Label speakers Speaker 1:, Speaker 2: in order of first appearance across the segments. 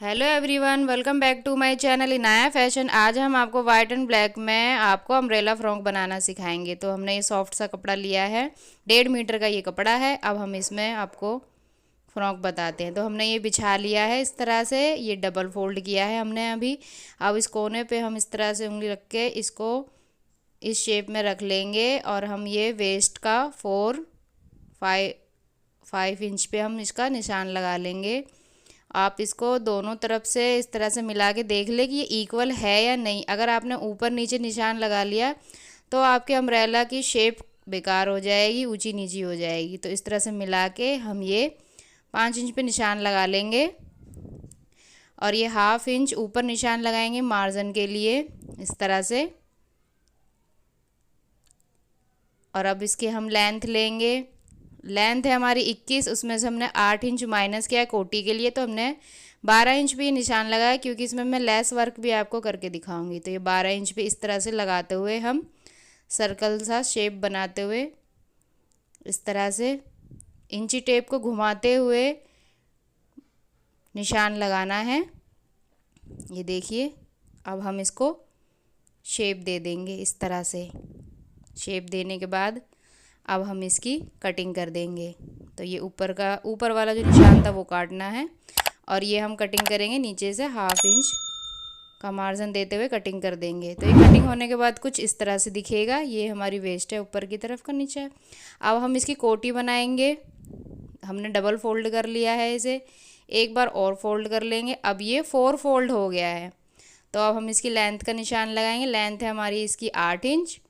Speaker 1: Hello everyone, welcome back to my channel Inaya fashion. आज हम आपको वाइट एंड ब्लैक में आपको अम्ब्रेला फ्रॉक बनाना सिखाएंगे। तो हमने ये सॉफ्ट सा कपड़ा लिया है, 1.5 मीटर का ये कपड़ा है। अब हम इसमें आपको फ्रॉक बताते हैं। तो हमने ये बिछा लिया है इस तरह से, ये डबल फोल्ड किया है हमने अभी। अब इस कोने पे हम इस तरह से उंगली रख के इसको इस शेप में रख लेंगे और हम ये वेस्ट का 5 इंच पे हम इसका निशान लगा लेंगे। आप इसको दोनों तरफ से इस तरह से मिला के देख ले कि ये इक्वल है या नहीं। अगर आपने ऊपर नीचे निशान लगा लिया तो आपके अम्ब्रेला की शेप बेकार हो जाएगी, ऊंची नीची हो जाएगी। तो इस तरह से मिला के हम ये 5 इंच पे निशान लगा लेंगे और ये 1/2 इंच ऊपर निशान लगाएंगे मार्जिन के लिए इस तरह से। और अब इसकी हम लेंथ लेंगे। लेंथ है हमारी 21, उसमें से हमने 8 इंच माइनस किया है कोटी के लिए। तो हमने 12 इंच पे निशान लगाया, क्योंकि इसमें मैं लेस वर्क भी आपको करके दिखाऊंगी। तो ये 12 इंच पे इस तरह से लगाते हुए हम सर्कल सा शेप बनाते हुए इस तरह से इंची टेप को घुमाते हुए निशान लगाना है। ये देखिए, अब हम इसको शेप दे देंगे इस तरह से। शेप देने के बाद अब हम इसकी कटिंग कर देंगे। तो ये ऊपर वाला जो निशान था वो काटना है और ये हम कटिंग करेंगे नीचे से 1/2 इंच का मार्जिन देते हुए कटिंग कर देंगे। तो ये कटिंग होने के बाद कुछ इस तरह से दिखेगा। ये हमारी वेस्ट है ऊपर की तरफ का, नीचे है। अब हम इसकी कोटी बनाएंगे। हमने डबल फोल्ड कर लिया है इसे, एक बार और फोल्ड कर लेंगे। अब ये 4 फोल्ड हो गया है। तो अब हम इसकी लेंथ का निशान लगाएंगे। लेंथ है हमारी इसकी 8 इंच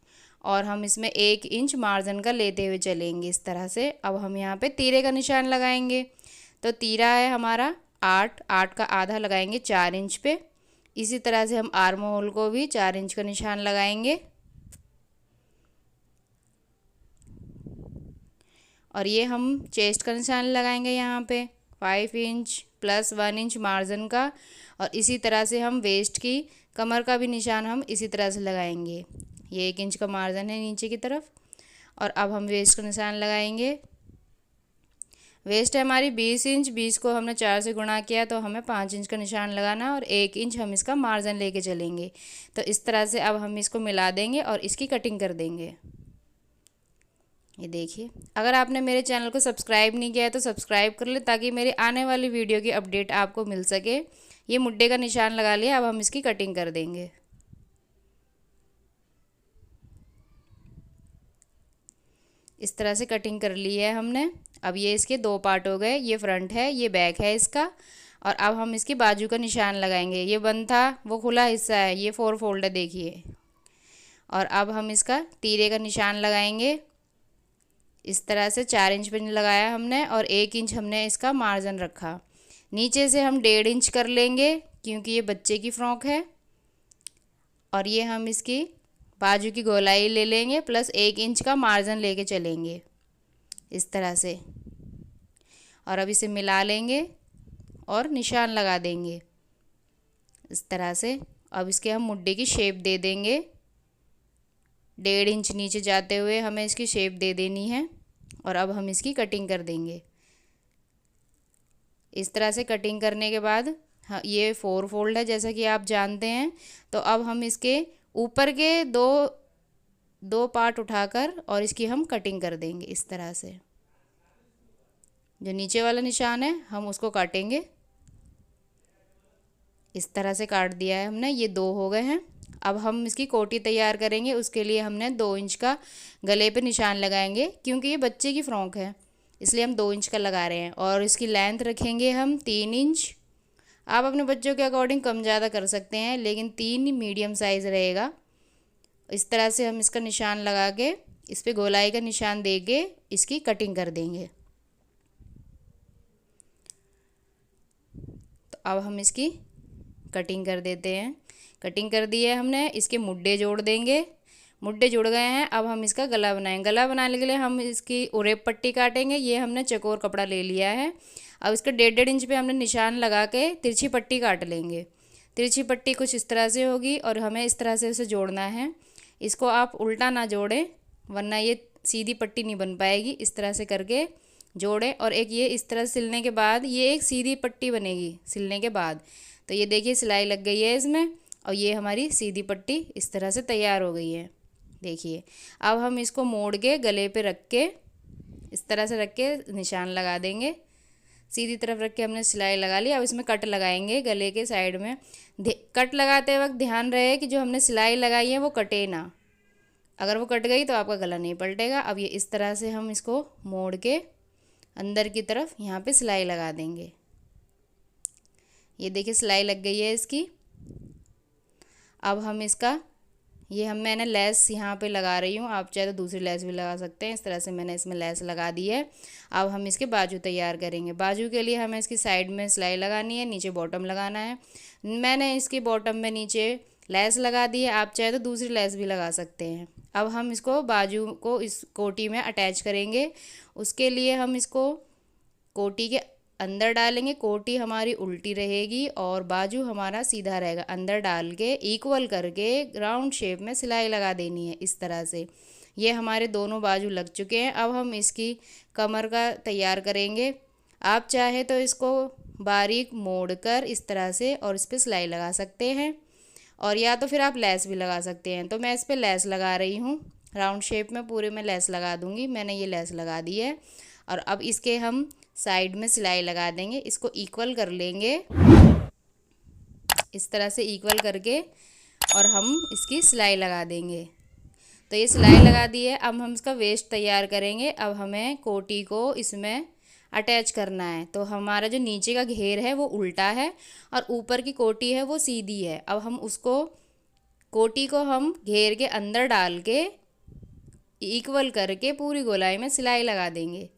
Speaker 1: और हम इसमें 1 इंच मार्जिन का लेते हुए चलेंगे इस तरह से। अब हम यहाँ पे तीरे का निशान लगाएंगे। तो तीरा है हमारा 8 का आधा लगाएंगे 4 इंच पे। इसी तरह से हम आर्म होल को भी 4 इंच का निशान लगाएंगे। और ये हम चेस्ट का निशान लगाएंगे यहाँ पे 5 इंच प्लस 1 इंच मार्जिन का। और इसी तरह से हम वेस्ट की कमर का भी निशान हम इसी तरह से लगाएंगे। ये 1 इंच का मार्जिन है नीचे की तरफ। और अब हम वेस्ट का निशान लगाएंगे। वेस्ट है हमारी 20 इंच, 20 को हमने 4 से गुणा किया तो हमें 5 इंच का निशान लगाना और 1 इंच हम इसका मार्जिन लेके चलेंगे। तो इस तरह से अब हम इसको मिला देंगे और इसकी कटिंग कर देंगे। ये देखिए, अगर आपने मेरे चैनल को सब्सक्राइब नहीं किया है तो सब्सक्राइब कर ले, ताकि मेरी आने वाली वीडियो की अपडेट आपको मिल सके। ये मुड्डे का निशान लगा लिया, अब हम इसकी कटिंग कर देंगे। इस तरह से कटिंग कर ली है हमने। अब ये इसके 2 पार्ट हो गए, ये फ्रंट है ये बैक है इसका। और अब हम इसकी बाजू का निशान लगाएंगे। ये बंद था, वो खुला हिस्सा है, ये 4 फोल्ड है देखिए। और अब हम इसका तीरे का निशान लगाएंगे इस तरह से। 4 इंच पे लगाया हमने और 1 इंच हमने इसका मार्जिन रखा। नीचे से हम 1.5 इंच कर लेंगे, क्योंकि ये बच्चे की फ्रॉक है। और ये हम इसकी बाजू की गोलाई ले लेंगे प्लस 1 इंच का मार्जिन लेके चलेंगे इस तरह से। और अब इसे मिला लेंगे और निशान लगा देंगे इस तरह से। अब इसके हम मुड्डे की शेप दे देंगे। 1.5 इंच नीचे जाते हुए हमें इसकी शेप दे देनी है। और अब हम इसकी कटिंग कर देंगे इस तरह से। कटिंग करने के बाद ये 4 फोल्ड है जैसा कि आप जानते हैं। तो अब हम इसके ऊपर के दो पार्ट उठाकर और इसकी हम कटिंग कर देंगे इस तरह से। जो नीचे वाला निशान है हम उसको काटेंगे इस तरह से। काट दिया है हमने, ये 2 हो गए हैं। अब हम इसकी कोटी तैयार करेंगे। उसके लिए हमने 2 इंच का गले पे निशान लगाएंगे, क्योंकि ये बच्चे की फ्रॉक है इसलिए हम 2 इंच का लगा रहे हैं। और इसकी लेंथ रखेंगे हम 3 इंच। आप अपने बच्चों के अकॉर्डिंग कम ज़्यादा कर सकते हैं, लेकिन 3 मीडियम साइज़ रहेगा। इस तरह से हम इसका निशान लगा के इस पर गोलाई का निशान दे के इसकी कटिंग कर देंगे। तो अब हम इसकी कटिंग कर देते हैं। कटिंग कर दी है हमने। इसके मुड्डे जोड़ देंगे। मुड्डे जुड़ गए हैं। अब हम इसका गला बनाएंगे। गला बनाने के लिए हम इसकी उरेप पट्टी काटेंगे। ये हमने चकोर कपड़ा ले लिया है। अब इसके 1.5 इंच पे हमने निशान लगा के तिरछी पट्टी काट लेंगे। तिरछी पट्टी कुछ इस तरह से होगी और हमें इस तरह से इसे जोड़ना है। इसको आप उल्टा ना जोड़ें, वरना ये सीधी पट्टी नहीं बन पाएगी। इस तरह से करके जोड़ें और एक ये इस तरह सिलने के बाद ये एक सीधी पट्टी बनेगी सिलने के बाद। तो ये देखिए सिलाई लग गई है इसमें और ये हमारी सीधी पट्टी इस तरह से तैयार हो गई है। देखिए अब हम इसको मोड़ के गले पे रख के इस तरह से रख के निशान लगा देंगे। सीधी तरफ रख के हमने सिलाई लगा ली। अब इसमें कट लगाएंगे गले के साइड में। कट लगाते वक्त ध्यान रहे कि जो हमने सिलाई लगाई है वो कटे ना, अगर वो कट गई तो आपका गला नहीं पलटेगा। अब ये इस तरह से हम इसको मोड़ के अंदर की तरफ यहाँ पे सिलाई लगा देंगे। ये देखिए सिलाई लग गई है इसकी। अब हम इसका मैंने लेस यहाँ पे लगा रही हूँ, आप चाहे तो दूसरी लेस भी लगा सकते हैं। इस तरह से मैंने इसमें लेस लगा दी है। अब हम इसके बाजू तैयार करेंगे। बाजू के लिए हमें इसकी साइड में सिलाई लगानी है, नीचे बॉटम लगाना है। मैंने इसकी बॉटम में नीचे लेस लगा दी है, आप चाहे तो दूसरी लेस भी लगा सकते हैं। अब हम इसको बाजू को इस कोटी में अटैच करेंगे। उसके लिए हम इसको कोटी के अंदर डालेंगे। कोटी हमारी उल्टी रहेगी और बाजू हमारा सीधा रहेगा। अंदर डाल के इक्वल करके राउंड शेप में सिलाई लगा देनी है इस तरह से। ये हमारे दोनों बाजू लग चुके हैं। अब हम इसकी कमर का तैयार करेंगे। आप चाहे तो इसको बारीक मोड़कर इस तरह से और इस पर सिलाई लगा सकते हैं, और या तो फिर आप लेस भी लगा सकते हैं। तो मैं इस पर लेस लगा रही हूँ, राउंड शेप में पूरे में लेस लगा दूँगी। मैंने ये लेस लगा दी है और अब इसके हम साइड में सिलाई लगा देंगे। इसको इक्वल कर लेंगे इस तरह से इक्वल करके और हम इसकी सिलाई लगा देंगे। तो ये सिलाई लगा दी है। अब हम इसका वेस्ट तैयार करेंगे। अब हमें कोटी को इसमें अटैच करना है। तो हमारा जो नीचे का घेर है वो उल्टा है और ऊपर की कोटी है वो सीधी है। अब हम उसको कोटी को हम घेर के अंदर डाल के इक्वल करके पूरी गोलाई में सिलाई लगा देंगे।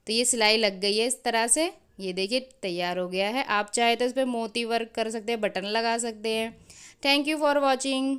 Speaker 1: तो ये सिलाई लग गई है इस तरह से। ये देखिए तैयार हो गया है। आप चाहे तो इस पर मोती वर्क कर सकते हैं, बटन लगा सकते हैं। Thank you for watching.